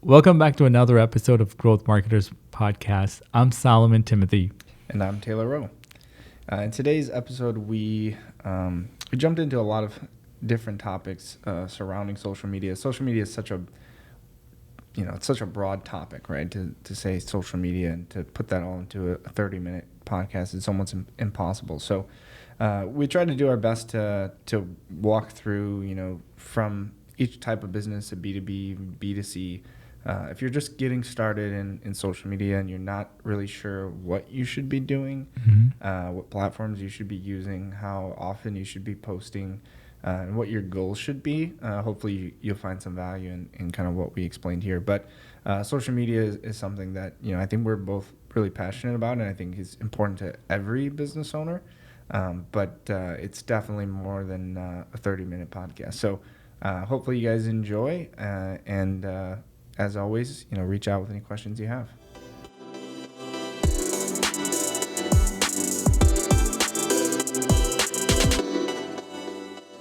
Welcome back to another episode of Growth Marketers Podcast. I'm Solomon Timothy. And I'm Taylor Rowe. In today's episode, we jumped into a lot of different topics surrounding social media. Social media is such a it's such a broad topic, right? To say social media and to put that all into a 30-minute podcast is almost impossible. So we try to do our best to walk through, from each type of business, to B2B, B2C. If you're just getting started in social media and you're not really sure what you should be doing, what platforms you should be using, how often you should be posting, and what your goals should be, hopefully you'll find some value in kind of what we explained here. But social media is something that I think we're both really passionate about, and I think is important to every business owner. But it's definitely more than a 30-minute podcast. So hopefully you guys enjoy, and as always, reach out with any questions you have.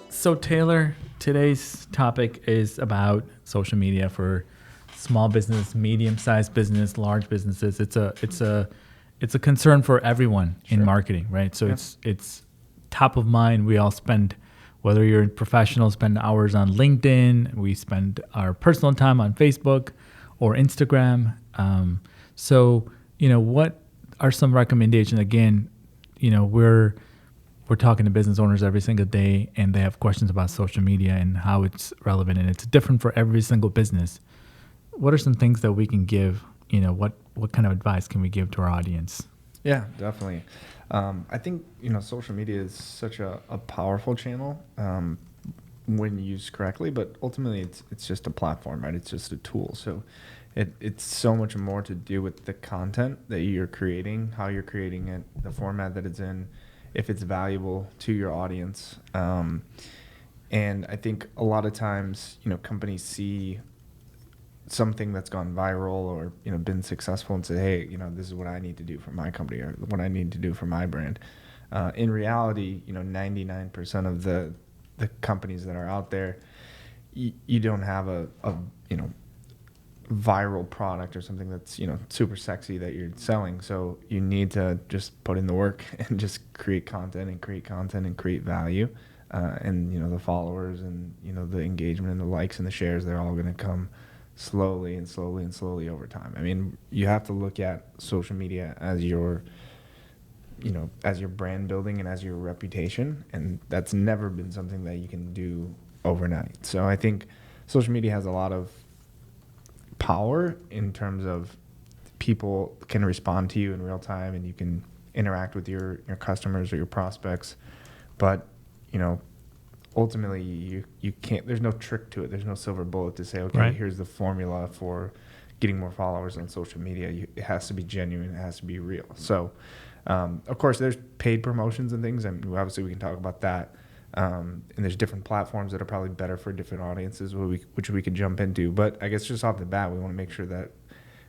So Taylor, today's topic is about social media for small business, medium-sized business, large businesses. It's a concern for everyone in marketing, right? So it's top of mind. We all spend, whether you're professional, spend hours on LinkedIn. We spend our personal time on Facebook or Instagram. So what are some recommendations? Again, we're talking to business owners every single day, and they have questions about social media and how it's relevant, and it's different for every single business. What are some things that we can give? What kind of advice can we give to our audience? Yeah, definitely. I think social media is such a powerful channel when used correctly, but ultimately it's just a platform, right? It's just a tool. So it's so much more to do with the content that you're creating, how you're creating it, the format that it's in, if it's valuable to your audience. And I think a lot of times, companies see something that's gone viral or, been successful and say, hey, this is what I need to do for my company or what I need to do for my brand. In reality, 99% of the companies that are out there, you don't have a viral product or something that's super sexy that you're selling. So you need to just put in the work and just create content and create value, and the followers and the engagement and the likes and the shares, they're all going to come slowly over time. I mean, you have to look at social media as your brand building and as your reputation, and that's never been something that you can do overnight. So I think social media has a lot of power in terms of people can respond to you in real time and you can interact with your customers or your prospects, but ultimately you can't, there's no trick to it, there's no silver bullet to say, okay, right, here's the formula for getting more followers on social media. It has to be genuine, it has to be real. So of course there's paid promotions and things, and obviously we can talk about that. And there's different platforms that are probably better for different audiences, which we could jump into. But I guess just off the bat, we want to make sure that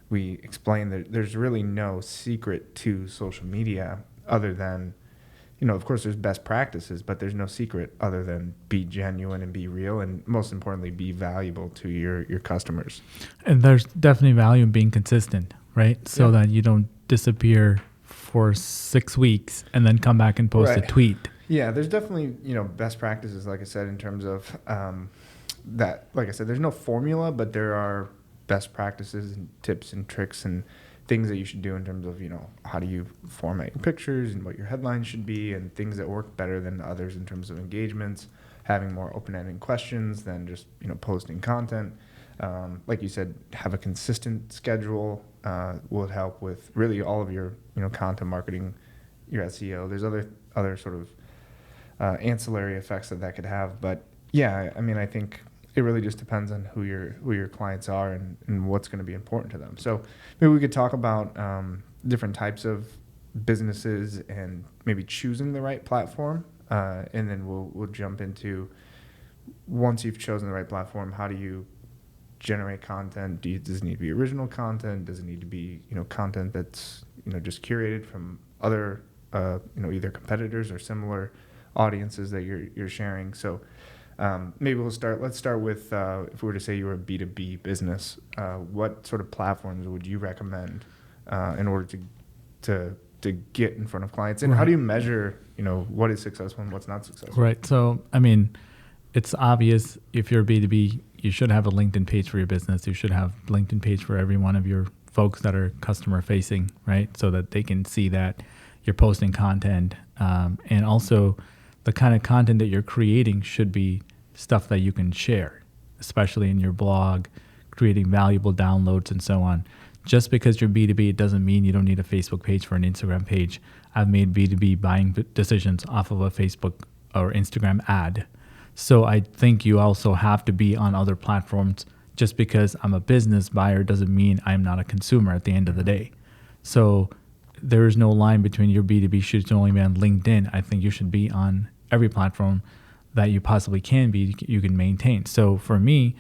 we explain that there's really no secret to social media other than, of course there's best practices, but there's no secret other than be genuine and be real, and most importantly, be valuable to your customers. And there's definitely value in being consistent, right? So that you don't disappear for 6 weeks and then come back and post a tweet. Yeah, there's definitely, best practices, like I said, in terms of that. Like I said, there's no formula, but there are best practices and tips and tricks and things that you should do in terms of, how do you format your pictures and what your headlines should be, and things that work better than others in terms of engagements, having more open-ended questions than just, posting content. Like you said, have a consistent schedule will help with really all of your, content marketing, your SEO. There's other sort of ancillary effects that could have. But yeah, I mean, I think it really just depends on who your clients are and what's going to be important to them. So maybe we could talk about different types of businesses and maybe choosing the right platform, and then we'll jump into, once you've chosen the right platform, how do you generate content? Does it need to be original content? Does it need to be content that's just curated from other either competitors or similar audiences that you're sharing? So Maybe let's start with, if we were to say you were a B2B business, what sort of platforms would you recommend in order to get in front of clients? And how do you measure, what is successful and what's not successful? Right. So, I mean, it's obvious if you're B2B, you should have a LinkedIn page for your business. You should have a LinkedIn page for every one of your folks that are customer facing, right? So that they can see that you're posting content. And also the kind of content that you're creating should be stuff that you can share, especially in your blog, creating valuable downloads and so on. Just because you're B2B, it doesn't mean you don't need a Facebook page for an Instagram page. I've made B2B buying decisions off of a Facebook or Instagram ad. So I think you also have to be on other platforms. Just because I'm a business buyer doesn't mean I'm not a consumer at the end of the day. So there is no line between your B2B should only be on LinkedIn. I think you should be on every platform that you possibly can be, you can maintain. So for me,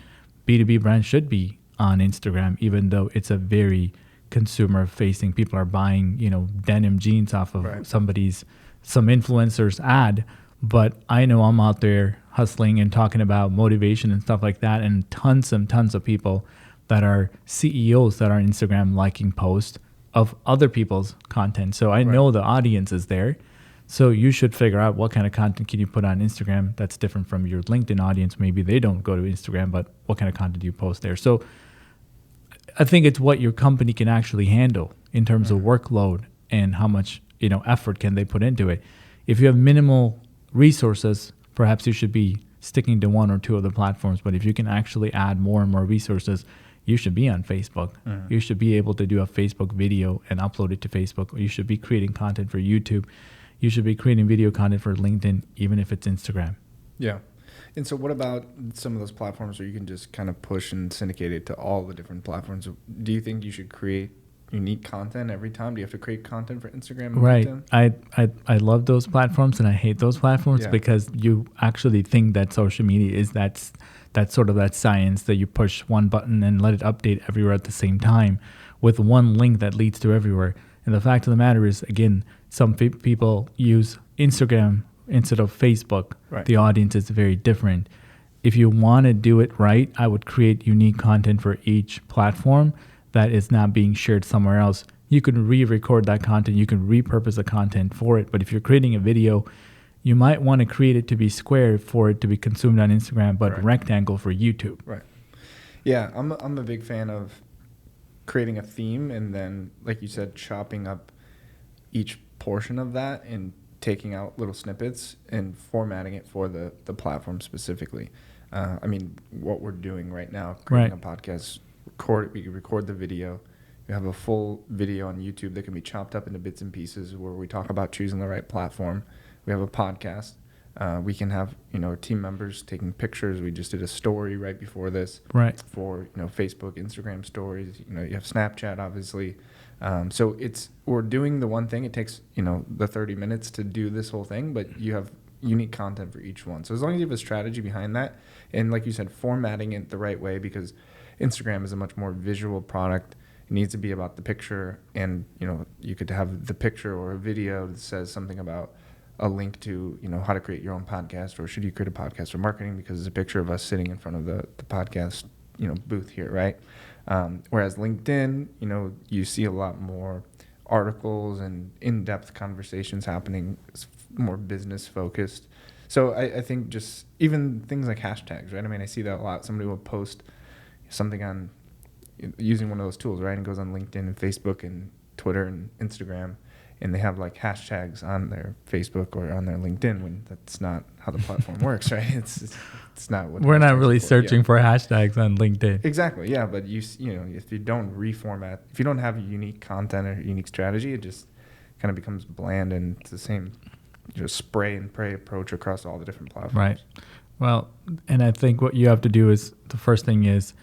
B2B brands should be on Instagram, even though it's a very consumer facing. People are buying, denim jeans off of some influencer's ad. But I know I'm out there hustling and talking about motivation and stuff like that, and tons of people that are CEOs that are on Instagram liking posts of other people's content. So I know the audience is there. So you should figure out what kind of content can you put on Instagram that's different from your LinkedIn audience. Maybe they don't go to Instagram, but what kind of content do you post there? So I think it's what your company can actually handle in terms of workload and how much effort can they put into it. If you have minimal resources, perhaps you should be sticking to one or two of the platforms. But if you can actually add more and more resources, you should be on Facebook. You should be able to do a Facebook video and upload it to Facebook. Or you should be creating content for YouTube. You should be creating video content for LinkedIn, even if it's Instagram. Yeah. And so what about some of those platforms where you can just kind of push and syndicate it to all the different platforms? Do you think you should create unique content every time? Do you have to create content for Instagram and LinkedIn? I love those platforms and I hate those platforms because you actually think that social media is that sort of that science that you push one button and let it update everywhere at the same time with one link that leads to everywhere. And the fact of the matter is, again, some people use Instagram instead of Facebook. The audience is very different. If you want to do it right, I would create unique content for each platform that is not being shared somewhere else. You can re-record that content. You can repurpose the content for it. But if you're creating a video, you might want to create it to be square for it to be consumed on Instagram, but rectangle for YouTube. Right. Yeah, I'm a big fan of creating a theme and then, like you said, chopping up each portion of that and taking out little snippets and formatting it for the platform specifically. I mean, what we're doing right now, creating a podcast, we can record the video. We have a full video on YouTube that can be chopped up into bits and pieces where we talk about choosing the right platform. We have a podcast. We can have, team members taking pictures. We just did a story right before this for, Facebook, Instagram stories. You have Snapchat, obviously. So we're doing the one thing. It takes, the 30 minutes to do this whole thing, but you have unique content for each one. So as long as you have a strategy behind that, and like you said, formatting it the right way, because Instagram is a much more visual product. It needs to be about the picture, and, you could have the picture or a video that says something about a link to, how to create your own podcast, or should you create a podcast for marketing, because it's a picture of us sitting in front of the podcast, booth here, right? Whereas LinkedIn, you see a lot more articles and in-depth conversations happening. It's more business focused. So I think just even things like hashtags, right? I mean, I see that a lot. Somebody will post something on using one of those tools, right? And goes on LinkedIn and Facebook and Twitter and Instagram, and they have like hashtags on their Facebook or on their LinkedIn, when that's not how the platform works, right? It's not what we're not really searching for hashtags on LinkedIn. Exactly, yeah. But if you don't reformat, if you don't have unique content or unique strategy, it just kind of becomes bland, and it's the same spray and pray approach across all the different platforms. Right. Well, and I think what you have to do is, the first thing is,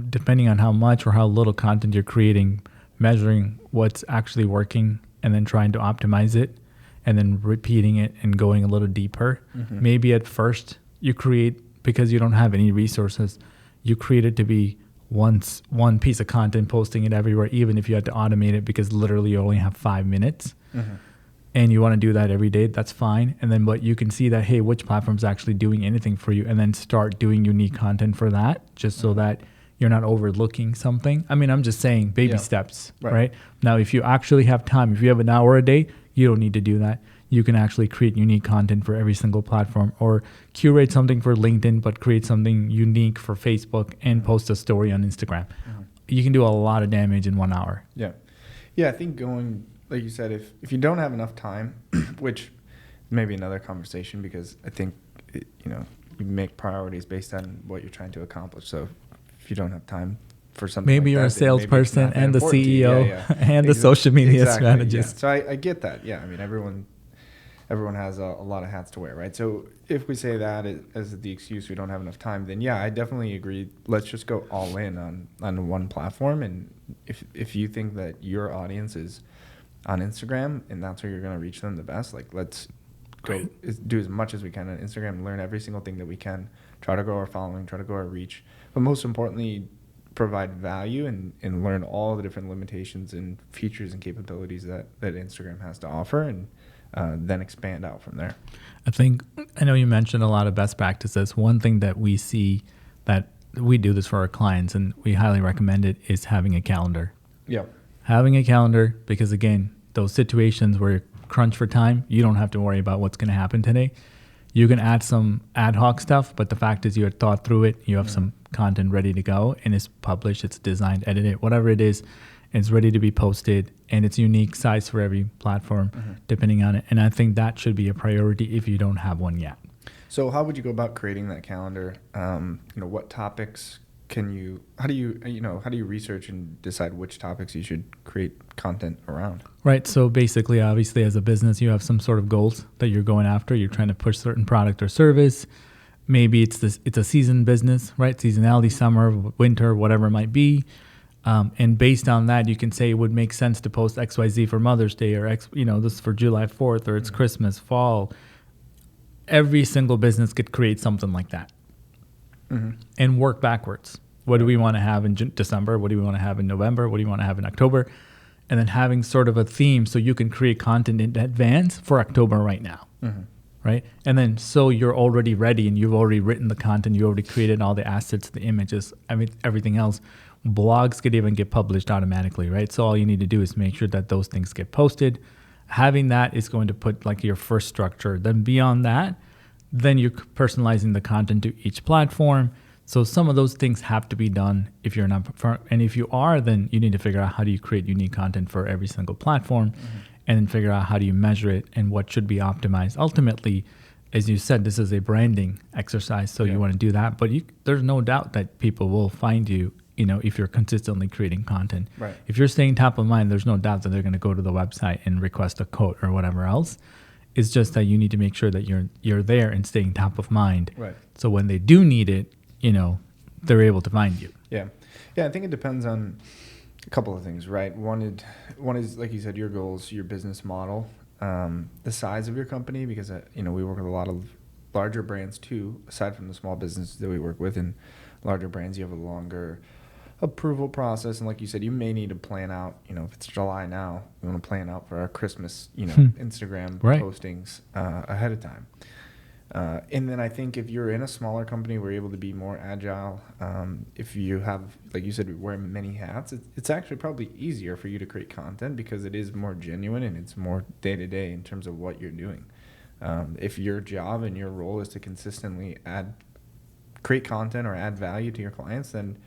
depending on how much or how little content you're creating, measuring what's actually working and then trying to optimize it and then repeating it and going a little deeper. Mm-hmm. Maybe at first you create, because you don't have any resources, you create it to be one piece of content, posting it everywhere, even if you had to automate it, because literally you only have 5 minutes. Mm-hmm. and you want to do that every day, that's fine. And then, but you can see that, hey, which platform's actually doing anything for you, and then start doing unique content for that, just so that you're not overlooking something. I mean, I'm just saying baby steps, right? Now, if you actually have time, if you have an hour a day, you don't need to do that. You can actually create unique content for every single platform, or curate something for LinkedIn, but create something unique for Facebook and post a story on Instagram. You can do a lot of damage in 1 hour. Yeah. Yeah, I think going, like you said, if you don't have enough time, which may be another conversation, because I think, you make priorities based on what you're trying to accomplish. So if you don't have time for something maybe like you're that, a salesperson and the CEO and the Exactly. social media Exactly. strategist. Yeah. So I get that. Yeah. I mean, everyone has a lot of hats to wear, right? So if we say that as the excuse we don't have enough time, then yeah, I definitely agree. Let's just go all in on one platform. And if you think that your audience is on Instagram and that's where you're going to reach them the best, like let's go do as much as we can on Instagram, learn every single thing that we can, try to grow our following, try to grow our reach, but most importantly, provide value and learn all the different limitations and features and capabilities that Instagram has to offer, and then expand out from there. I know you mentioned a lot of best practices. One thing that we see that we do this for our clients and we highly recommend it is having a calendar. Yeah. Having a calendar, because again, those situations where you're crunch for time, you don't have to worry about what's going to happen today. You can add some ad hoc stuff, but the fact is you had thought through it, you have some content ready to go, and it's published, it's designed, edited, whatever it is, it's ready to be posted, and it's unique size for every platform, depending on it. And I think that should be a priority if you don't have one yet. So how would you go about creating that calendar? What topics how do you research and decide which topics you should create content around? Right. So basically, obviously, as a business, you have some sort of goals that you're going after. You're trying to push certain product or service. Maybe it's a season business, right? Seasonality, summer, winter, whatever it might be. And based on that, you can say it would make sense to post XYZ for Mother's Day, or this is for July 4th, or it's Christmas, fall. Every single business could create something like that. And work backwards. What do we want to have in December? What do we want to have in November? What do you want to have in October? And then having sort of a theme so you can create content in advance for October right now, right? And then so you're already ready and you've already written the content, you already created all the assets, the images, everything else. Blogs could even get published automatically, right? So all you need to do is make sure that those things get posted. Having that is going to put like your first structure. Then beyond that, then you're personalizing the content to each platform. So some of those things have to be done if you're not, and if you are, then you need to figure out how do you create unique content for every single platform, and then figure out how do you measure it and what should be optimized. Ultimately, as you said, this is a branding exercise, so you want to do that. But there's no doubt that people will find you, if you're consistently creating content. Right. If you're staying top of mind, there's no doubt that they're going to go to the website and request a quote or whatever else. It's just that you need to make sure that you're there and staying top of mind. Right. So when they do need it, they're able to find you. Yeah. I think it depends on a couple of things, right? One is like you said, your goals, your business model, the size of your company, because we work with a lot of larger brands too. Aside from the small businesses that we work with, and larger brands, you have a longer approval process, and like you said, you may need to plan out. If it's July now, we want to plan out for our Christmas, Instagram postings ahead of time. And then I think if you're in a smaller company, we're able to be more agile. If you have, like you said, we wear many hats, it's actually probably easier for you to create content because it is more genuine and it's more day-to-day in terms of what you're doing. If your job and your role is to consistently create content or add value to your clients, then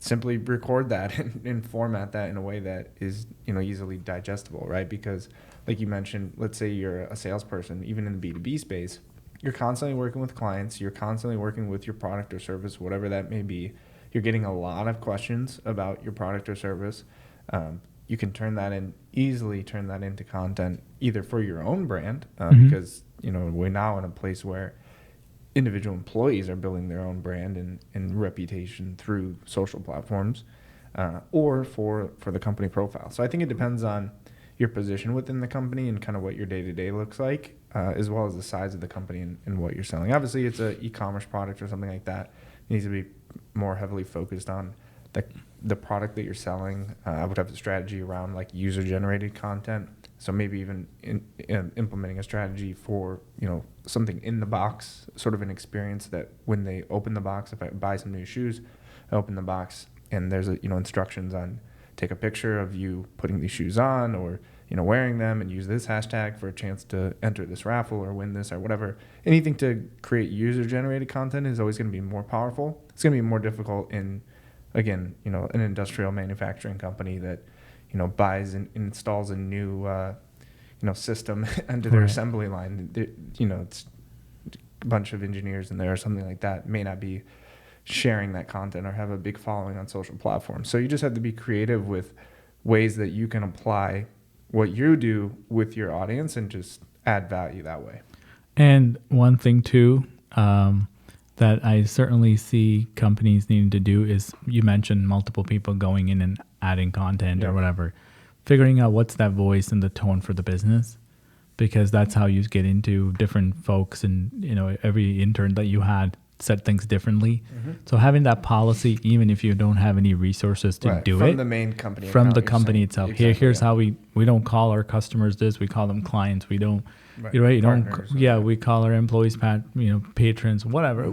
simply record that and format that in a way that is, easily digestible, right? Because like you mentioned, let's say you're a salesperson, even in the B2B space, you're constantly working with clients, you're constantly working with your product or service, whatever that may be. You're getting a lot of questions about your product or service. You can easily turn that into content either for your own brand, because, we're now in a place where individual employees are building their own brand and reputation through social platforms, or for the company profile. So I think it depends on your position within the company and kind of what your day-to-day looks like, as well as the size of the company and what you're selling. Obviously, it's an e-commerce product or something like that. It needs to be more heavily focused on the product that you're selling. I would have a strategy around like user-generated content, So maybe even in implementing a strategy for, something in the box, sort of an experience that when they open the box, if I buy some new shoes, I open the box and there's instructions on take a picture of you putting these shoes on or, wearing them and use this hashtag for a chance to enter this raffle or win this or whatever. Anything to create user-generated content is always going to be more powerful. It's going to be more difficult in, again, an industrial manufacturing company that, buys and installs a new, system under their assembly line. It's a bunch of engineers in there or something like that may not be sharing that content or have a big following on social platforms. So you just have to be creative with ways that you can apply what you do with your audience and just add value that way. And one thing too, that I certainly see companies needing to do is, you mentioned multiple people going in and adding content or whatever, figuring out what's that voice and the tone for the business, because that's how you get into different folks. And, every intern that you had said things differently. Mm-hmm. So having that policy, even if you don't have any resources to do from it. The main company. From the company itself. Exactly, here's how we don't call our customers this, we call them clients. We don't, we call our employees, patrons, whatever,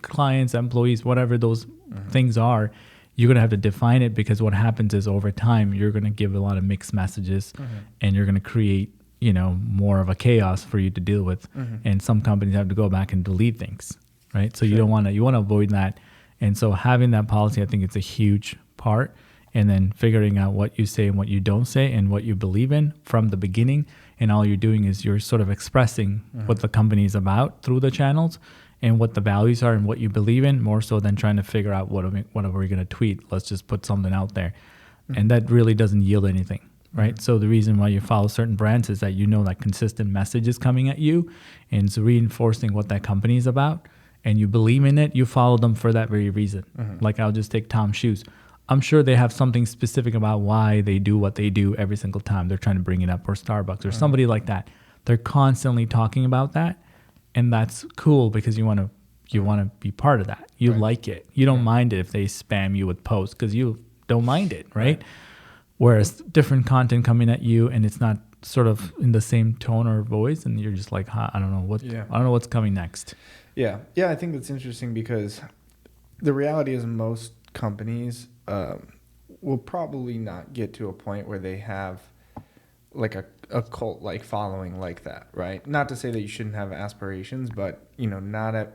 clients, employees, whatever those things are. You're going to have to define it, because what happens is over time, you're going to give a lot of mixed messages and you're going to create, more of a chaos for you to deal with. And some companies have to go back and delete things. Right. So you want to avoid that. And so having that policy, I think it's a huge part. And then figuring out what you say and what you don't say and what you believe in from the beginning. And all you're doing is you're sort of expressing what the company is about through the channels and what the values are and what you believe in, more so than trying to figure out what are we going to tweet. Let's just put something out there. And that really doesn't yield anything. Right. So the reason why you follow certain brands is that that consistent message is coming at you and it's reinforcing what that company is about. And you believe in it, you follow them for that very reason. Like I'll just take Tom's shoes. I'm sure they have something specific about why they do what they do every single time. They're trying to bring it up, or Starbucks or somebody like that. They're constantly talking about that. And that's cool, because you want to be part of that. You like it. You don't mind it if they spam you with posts, because you don't mind it, right? Whereas different content coming at you and it's not sort of in the same tone or voice, and you're just like, I don't know what's coming next. Yeah, I think that's interesting, because the reality is most companies will probably not get to a point where they have like a cult-like following like that, right? Not to say that you shouldn't have aspirations, but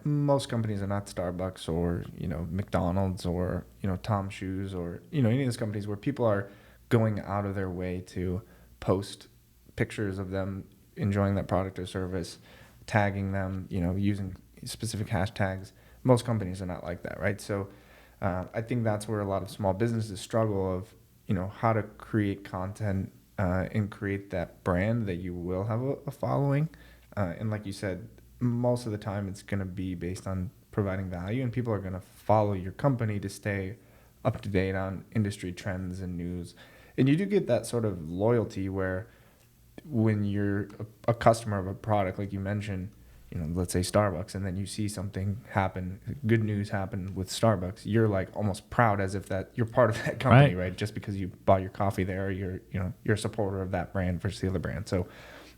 most companies are not Starbucks or McDonald's or Tom's Shoes or any of those companies where people are going out of their way to post pictures of them enjoying that product or service, tagging them, using specific hashtags. Most companies are not like that, right? So I think that's where a lot of small businesses struggle of, how to create content and create that brand that you will have a following. And like you said, most of the time it's going to be based on providing value, and people are going to follow your company to stay up to date on industry trends and news. And you do get that sort of loyalty where when you're a customer of a product, like you mentioned, let's say Starbucks, and then you see something happen, good news happen with Starbucks, you're like almost proud as if that you're part of that company, right? Just because you bought your coffee there, you're a supporter of that brand versus the other brand. So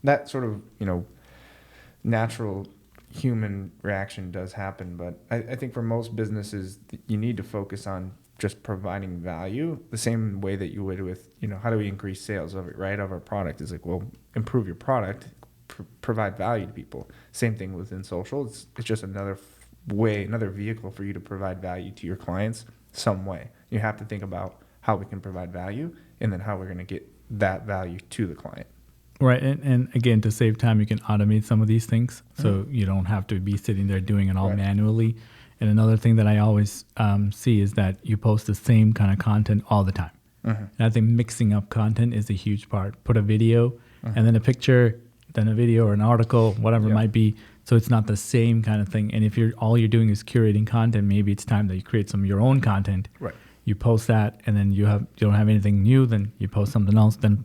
that sort of, natural human reaction does happen. But I think for most businesses, you need to focus on just providing value the same way that you would with, how do we increase sales of it, right? Of our product is like, well, improve your product, provide value to people. Same thing within social. It's just another way, another vehicle for you to provide value to your clients some way. You have to think about how we can provide value and then how we're going to get that value to the client. Right. And again, to save time, you can automate some of these things. So you don't have to be sitting there doing it all manually. And another thing that I always see is that you post the same kind of content all the time. And I think mixing up content is a huge part. Put a video and then a picture, then a video or an article, whatever it might be. So it's not the same kind of thing. And if all you're doing is curating content, maybe it's time that you create some of your own content. Right. You post that, and then you don't have anything new, then you post something else. Then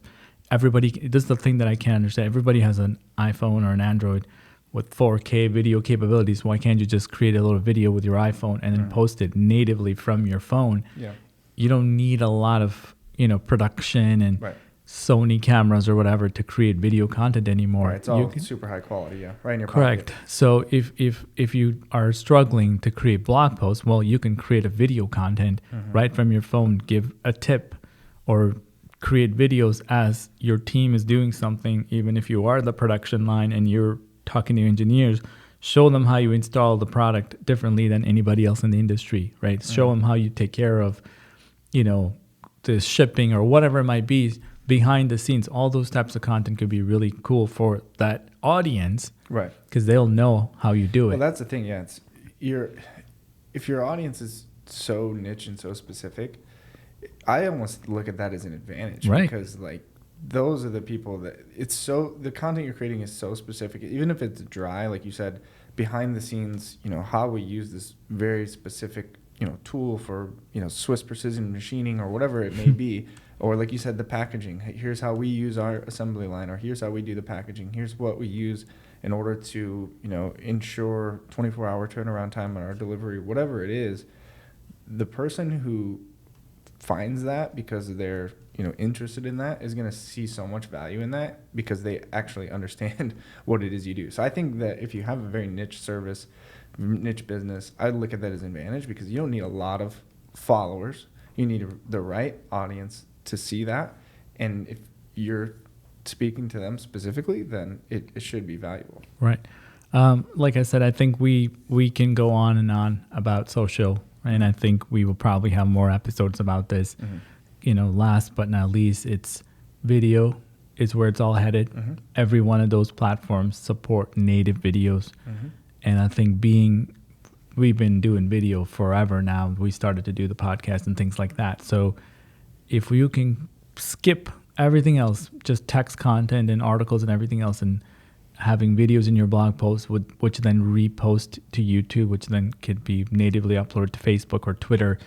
everybody, this is the thing that I can't understand. Everybody has an iPhone or an Android with 4K video capabilities. Why can't you just create a little video with your iPhone and then post it natively from your phone? Yeah. You don't need a lot of, production and Sony cameras or whatever to create video content anymore. Right, it's all super high quality, right in your correct. pocket. So if you are struggling to create blog posts, well, you can create a video content right from your phone, give a tip, or create videos as your team is doing something. Even if you are the production line and you're talking to engineers, show them how you install the product differently than anybody else in the industry, right? Show them how you take care of, the shipping or whatever it might be behind the scenes. All those types of content could be really cool for that audience, Right? because they'll know how you do it. Well, that's the thing. Yeah, if your audience is so niche and so specific, I almost look at that as an advantage, right? Because like those are the people that the content you're creating is so specific. Even if it's dry, like you said, behind the scenes, how we use this very specific tool for Swiss precision machining or whatever it may be. Or like you said, the packaging. Here's how we use our assembly line, or here's how we do the packaging. Here's what we use in order to, ensure 24-hour turnaround time on our delivery, whatever it is. The person who finds that because they're, interested in that is going to see so much value in that because they actually understand what it is you do. So I think that if you have a very niche service, niche business, I'd look at that as an advantage because you don't need a lot of followers. You need the right audience to see that, and if you're speaking to them specifically, then it should be valuable. Right. Like I said, I think we can go on and on about social, and I think we will probably have more episodes about this. Last but not least, it's video is where it's all headed. Every one of those platforms support native videos, and I think we've been doing video forever now. We started to do the podcast and things like that. So if you can skip everything else, just text content and articles and everything else, and having videos in your blog posts, which then repost to YouTube, which then could be natively uploaded to Facebook or Twitter,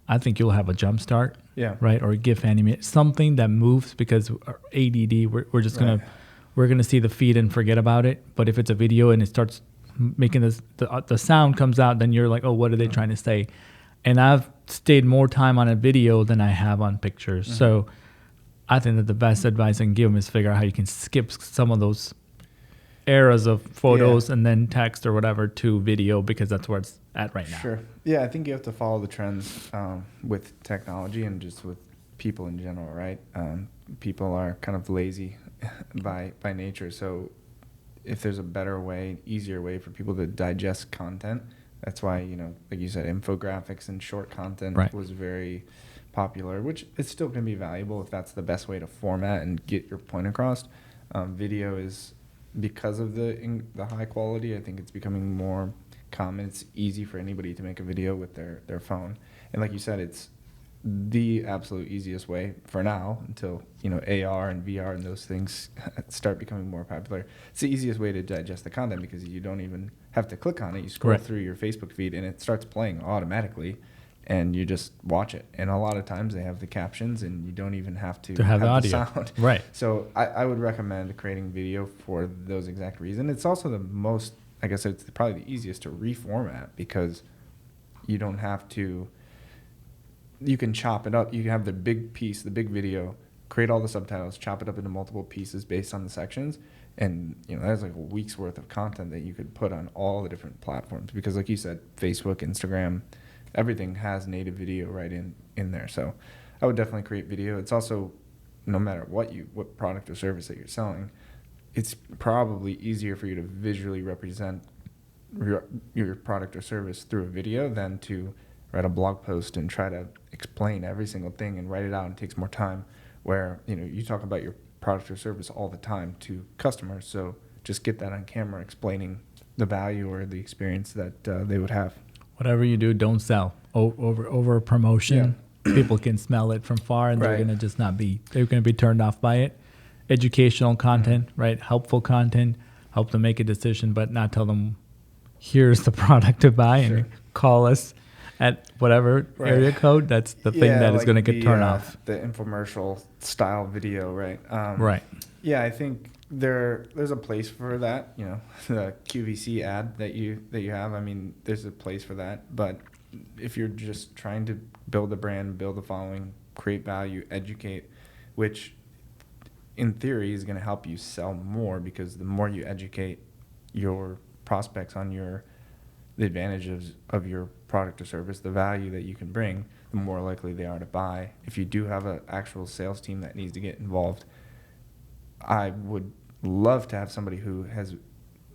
I think you'll have a jump start. Yeah. Right. Or GIF animate, something that moves, because ADD, we're just we're gonna see the feed and forget about it. But if it's a video and it starts making the sound comes out, then you're like, oh, what are they trying to say? And I've stayed more time on a video than I have on pictures. So I think that the best advice I can give them is figure out how you can skip some of those eras of photos and then text or whatever to video, because that's where it's at right now. Sure. Yeah, I think you have to follow the trends with technology and just with people in general, right? People are kind of lazy by nature. So if there's a better way, easier way for people to digest content, that's why, like you said, infographics and short content was very popular, which it still can be valuable if that's the best way to format and get your point across. Video is, because of the high quality, I think it's becoming more common. It's easy for anybody to make a video with their phone. And like you said, it's the absolute easiest way for now until, AR and VR and those things start becoming more popular. It's the easiest way to digest the content because you don't even have to click on it. You scroll through your Facebook feed and it starts playing automatically, and you just watch it. And a lot of times they have the captions and you don't even have to have the audio. Sound. Right. So I would recommend creating video for those exact reasons. It's also the most, like I said, it's probably the easiest to reformat because you don't have to, you can chop it up. You have the big piece, the big video, create all the subtitles, chop it up into multiple pieces based on the sections. And, that's like a week's worth of content that you could put on all the different platforms. Because like you said, Facebook, Instagram, everything has native video right in there. So I would definitely create video. It's also, no matter what product or service that you're selling, it's probably easier for you to visually represent your product or service through a video than to write a blog post and try to explain every single thing and write it out. It takes more time, where you talk about your product or service all the time to customers. So just get that on camera, explaining the value or the experience that they would have. Whatever you do, don't sell over promotion. Yeah. People can smell it from far, and they're gonna just they're gonna be turned off by it. Educational content, right? Helpful content, help them make a decision, but not tell them, here's the product to buy and call us at whatever area code. That's the thing that is going to get turned off. The infomercial style video, right? Right. Yeah, I think there's a place for that. The QVC ad that you have. I mean, there's a place for that. But if you're just trying to build a brand, build a following, create value, educate, which in theory is going to help you sell more, because the more you educate your prospects on the advantages of your product or service, the value that you can bring, the more likely they are to buy. If you do have an actual sales team that needs to get involved, I would love to have somebody who has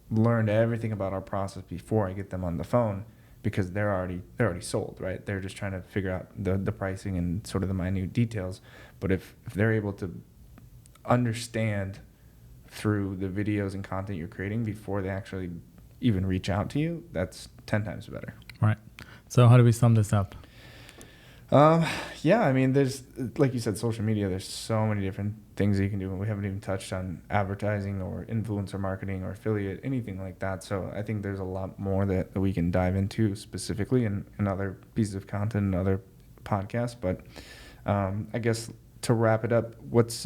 learned everything about our process before I get them on the phone, because they're already sold, right? They're just trying to figure out the pricing and sort of the minute details. But if they're able to understand through the videos and content you're creating before they actually even reach out to you, that's 10 times better. Right. So how do we sum this up? Yeah, I mean, there's, like you said, social media, there's so many different things that you can do, and we haven't even touched on advertising or influencer marketing or affiliate, anything like that. So I think there's a lot more that we can dive into specifically in other pieces of content and other podcasts. But I guess to wrap it up, what's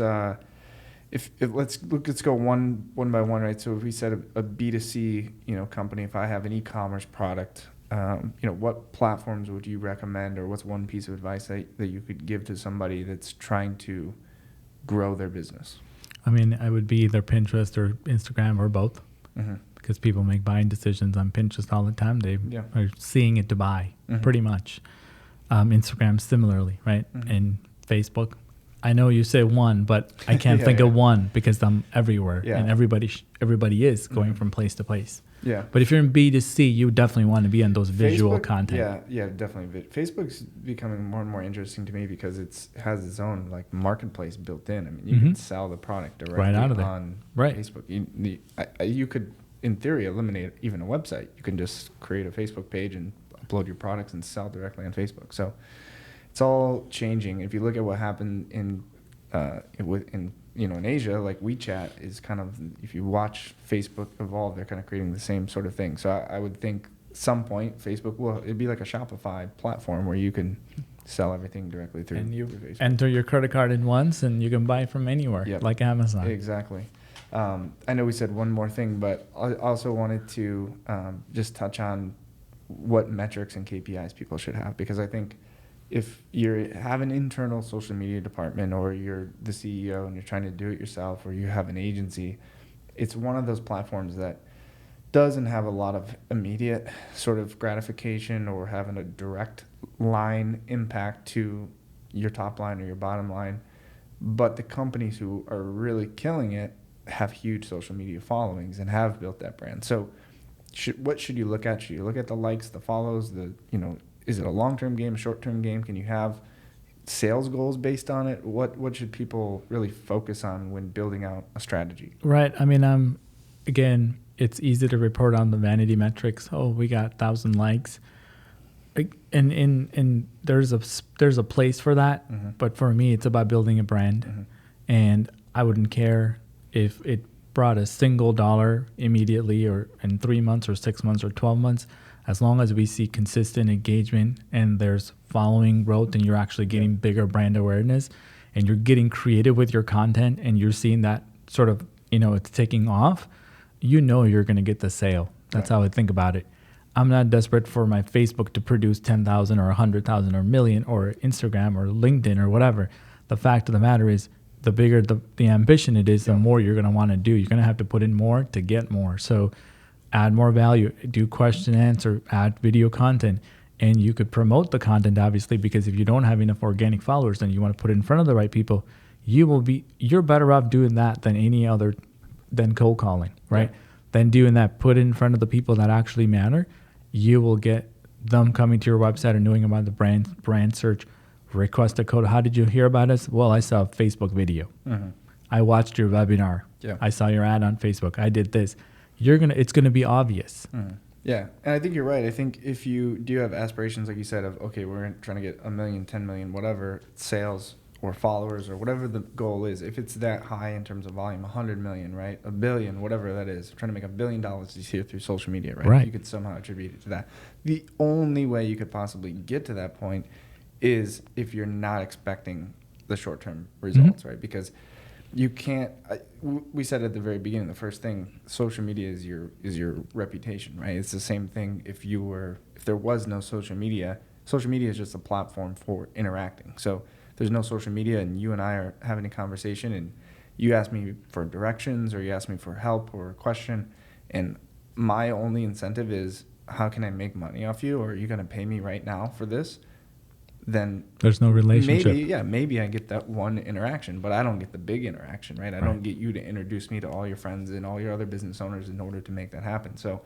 if let's go one by one, right? So if we said a B2C, company, if I have an e-commerce product, what platforms would you recommend, or what's one piece of advice that you could give to somebody that's trying to grow their business? I mean, I would be either Pinterest or Instagram or both, because people make buying decisions on Pinterest all the time. They are seeing it to buy, pretty much. Instagram similarly, right? And Facebook. I know you say one, but I can't think of one because I'm everywhere, and everybody is going from place to place. Yeah. But if you're in B2C, you definitely want to be on those visual content. Yeah, definitely. Facebook's becoming more and more interesting to me because it has its own like marketplace built in. I mean, you can sell the product directly right out of there. On right. Facebook. You could, in theory, eliminate even a website. You can just create a Facebook page and upload your products and sell directly on Facebook. So it's all changing. If you look at what happened in Asia, like WeChat is kind of, if you watch Facebook evolve, they're kind of creating the same sort of thing. So I would think at some point Facebook it'd be like a Shopify platform where you can sell everything directly through. And you Facebook. Enter your credit card in once and you can buy from anywhere, like Amazon. Exactly. I know we said one more thing, but I also wanted to just touch on what metrics and KPIs people should have, because I think if you have an internal social media department, or you're the CEO and you're trying to do it yourself, or you have an agency, it's one of those platforms that doesn't have a lot of immediate sort of gratification or having a direct line impact to your top line or your bottom line. But the companies who are really killing it have huge social media followings and have built that brand. So what should you look at? Should you look at the likes, the follows, is it a long-term game, a short-term game? Can you have sales goals based on it? What should people really focus on when building out a strategy? Right. I mean, again, it's easy to report on the vanity metrics. Oh, we got 1,000 likes. And there's a place for that. But for me, it's about building a brand. And I wouldn't care if it brought a single dollar immediately, or in 3 months or 6 months or 12 months. As long as we see consistent engagement and there's following growth and you're actually getting bigger brand awareness and you're getting creative with your content and you're seeing that sort of, it's taking off, you're going to get the sale. That's how I think about it. I'm not desperate for my Facebook to produce 10,000 or 100,000 or a million, or Instagram or LinkedIn or whatever. The fact of the matter is, the bigger the ambition it is, the more you're going to want to do. You're going to have to put in more to get more. So add more value, do question and answer, add video content, and you could promote the content, obviously, because if you don't have enough organic followers and you want to put it in front of the right people, you're better off doing that than cold calling, right? Than doing that, put it in front of the people that actually matter. You will get them coming to your website and knowing about the brand search, request a code. How did you hear about us? Well, I saw a Facebook video. I watched your webinar. I saw your ad on Facebook. I did this. It's gonna be obvious. Yeah, and I think you're right. I think if you do have aspirations, like you said, of okay, we're trying to get 1 million, 10 million, whatever sales or followers or whatever the goal is, if it's that high in terms of volume, 100 million, right, 1 billion, whatever that is, trying to make $1 billion this year through social media, right? You could somehow attribute it to that. The only way you could possibly get to that point is if you're not expecting the short-term results, right? Because you can't. We said at the very beginning, the first thing, social media is your reputation, right? It's the same thing if there was no social media. Social media is just a platform for interacting. So if there's no social media and you and I are having a conversation and you ask me for directions or you ask me for help or a question, and my only incentive is how can I make money off you, or are you going to pay me right now for this? Then there's no relationship. maybe I get that one interaction, but I don't get the big interaction, right? I don't get you to introduce me to all your friends and all your other business owners in order to make that happen. So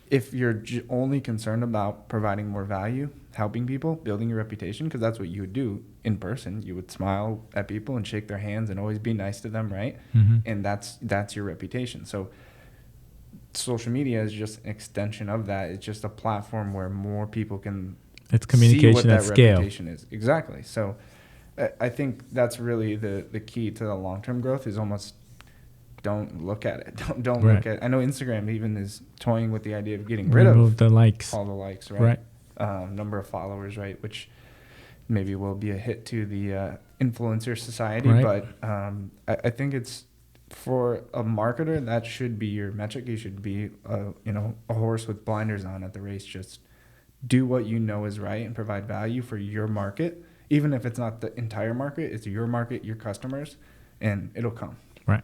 if you're only concerned about providing more value, helping people, building your reputation, because that's what you would do in person, you would smile at people and shake their hands and always be nice to them, right? Mm-hmm. And that's your reputation. So social media is just an extension of that. It's just a platform where more people can it's communication see what at that scale. reputation is. Exactly. So I think that's really the key to the long-term growth is almost don't look at it. Don't look at. I know Instagram even is toying with the idea of getting rid of the likes, all the likes, right? Number of followers, right? Which maybe will be a hit to the influencer society, but I think it's for a marketer that should be your metric. You should be a horse with blinders on at the race. Just do what you know is right and provide value for your market, even if it's not the entire market. It's your market, your customers, and it'll come. Right.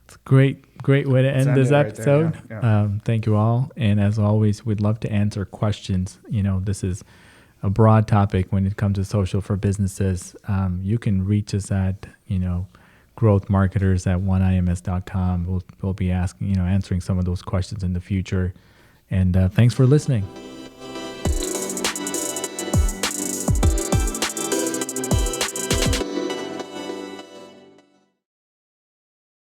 It's a great way to end this episode. Right there, thank you all. And as always, we'd love to answer questions. This is a broad topic when it comes to social for businesses. You can reach us at, growthmarketers@oneims.com. We'll be answering some of those questions in the future. And thanks for listening.